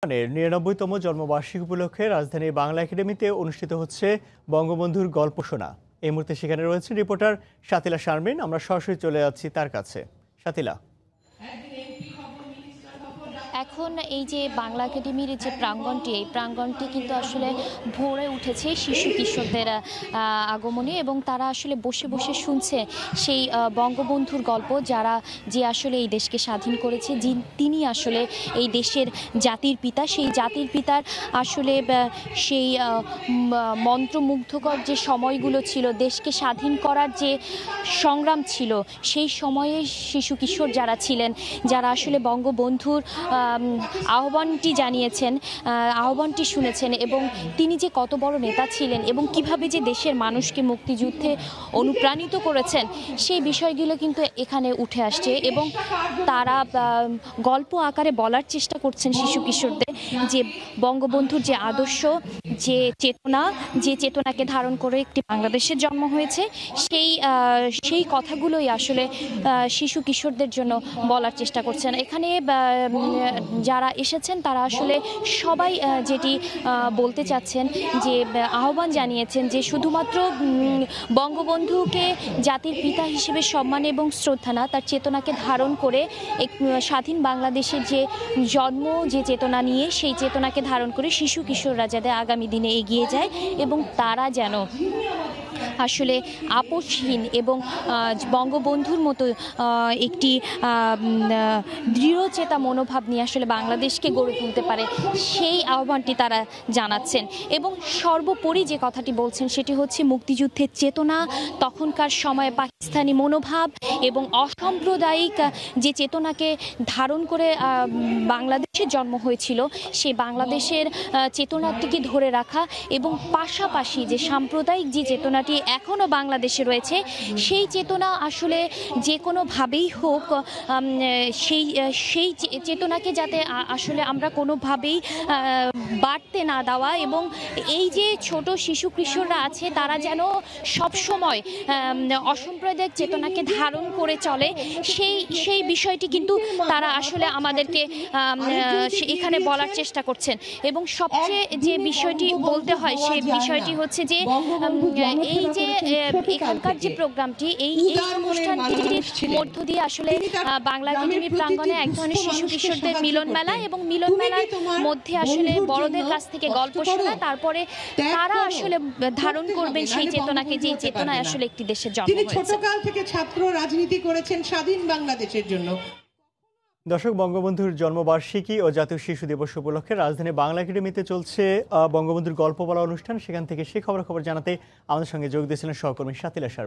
নিরানব্বইতম জন্মবার্ষিকী উপলক্ষে রাজধানীর বাংলা একাডেমিতে অনুষ্ঠিত হচ্ছে বঙ্গবন্ধুর গল্পশোনা। এই মুহূর্তে সেখানে রয়েছেন রিপোর্টার শাতিলা শারমিন। আমরা সরাসরি চলে যাচ্ছি তার কাছে। শাতিলা, এখন এই যে বাংলা একাডেমির যে প্রাঙ্গণটি, এই প্রাঙ্গণটি কিন্তু আসলে ভরে উঠেছে শিশু কিশোরদের আগমনে, এবং তারা আসলে বসে বসে শুনছে সেই বঙ্গবন্ধুর গল্প, যে আসলে এই দেশকে স্বাধীন করেছে, তিনি আসলে এই দেশের জাতির পিতা। সেই জাতির পিতার আসলে সেই মন্ত্রমুগ্ধকর যে সময়গুলো ছিল, দেশকে স্বাধীন করার যে সংগ্রাম ছিল, সেই সময়ে শিশু কিশোর যারা ছিলেন, যারা আসলে বঙ্গবন্ধুর আহ্বানটি জানিয়েছেন, আহ্বানটি শুনেছেন, এবং তিনি যে কত বড় নেতা ছিলেন এবং কিভাবে যে দেশের মানুষকে মুক্তিযুদ্ধে অনুপ্রাণিত করেছেন, সেই বিষয়গুলো কিন্তু এখানে উঠে আসছে। এবং তারা গল্প আকারে বলার চেষ্টা করছেন শিশু কিশোরদের, যে বঙ্গবন্ধুর যে আদর্শ, যে চেতনাকে ধারণ করে একটি বাংলাদেশের জন্ম হয়েছে, সেই কথাগুলোই আসলে শিশু কিশোরদের জন্য বলার চেষ্টা করছেন। এখানে যারা এসেছেন তারা আসলে সবাই যেটি বলতে চাচ্ছেন, যে আহ্বান জানিয়েছেন, যে শুধুমাত্র বঙ্গবন্ধুকে জাতির পিতা হিসেবে সম্মান এবং শ্রদ্ধা না, তার চেতনাকে ধারণ করে স্বাধীন বাংলাদেশের যে জন্ম, যে চেতনা নিয়ে, সেই চেতনাকে ধারণ করে শিশু কিশোররা যাতে আগামী দিনে এগিয়ে যায় এবং তারা যেন আসলে আপোষহীন এবং বঙ্গবন্ধুর মতো একটি দৃঢ়চেতা মনোভাব নিয়ে আসলে বাংলাদেশকে গড়ে তুলতে পারে, সেই আহ্বানটি তারা জানাচ্ছেন। এবং সর্বোপরি যে কথাটি বলছেন সেটি হচ্ছে মুক্তিযুদ্ধের চেতনা, তখনকার সময়ে পাকিস্তানি মনোভাব এবং অসাম্প্রদায়িক যে চেতনাকে ধারণ করে বাংলাদেশের জন্ম হয়েছিল, সেই বাংলাদেশের চেতনাটিকে ধরে রাখা, এবং পাশাপাশি যে সাম্প্রদায়িক যে চেতনাটি এখনো বাংলাদেশে রয়েছে, সেই চেতনা আসলে যে কোনোভাবেই হোক, সেই চেতনাকে যাতে আসলে আমরা কোনোভাবেই বাড়তে না দেওয়া, এবং এই যে ছোট শিশু কিশোররা আছে তারা যেন সবসময় অসাম্প্রদায়িক চেতনাকে ধারণ করে চলে, সেই বিষয়টি কিন্তু তারা আসলে আমাদেরকে এখানে বলার চেষ্টা করছেন। এবং সবচেয়ে যে বিষয়টি বলতে হয়, সেই বিষয়টি হচ্ছে যে এই যে এখানকার যে প্রোগ্রামটি, এই অনুষ্ঠানটির মধ্য দিয়ে আসলে বাংলা একাডেমির প্রাঙ্গণে এক ধরনের শিশু কিশোরদের মিলন মেলা, এবং মিলন মেলার মধ্যে আসলে বড়দের কাছ থেকে গল্প শোনা, তারপরে তারা আসলে ধারণ করবেন সেই চেতনাকে, যে চেতনায় আসলে একটি দেশের জন্ম হয়েছে। ছোটকাল থেকে ছাত্র রাজনীতি করেছেন স্বাধীন বাংলাদেশের জন্য। দর্শক, বঙ্গবন্ধুর জন্মবার্ষিকী ও জাতীয় শিশু দিবস উপলক্ষে রাজধানী বাংলা একাডেমিতে চলছে বঙ্গবন্ধুর গল্প বলা অনুষ্ঠান। সেখান থেকে সেই খবর জানাতে আমাদের সঙ্গে যোগ দিয়েছিলেন সহকর্মী শাতিলা শারমিন।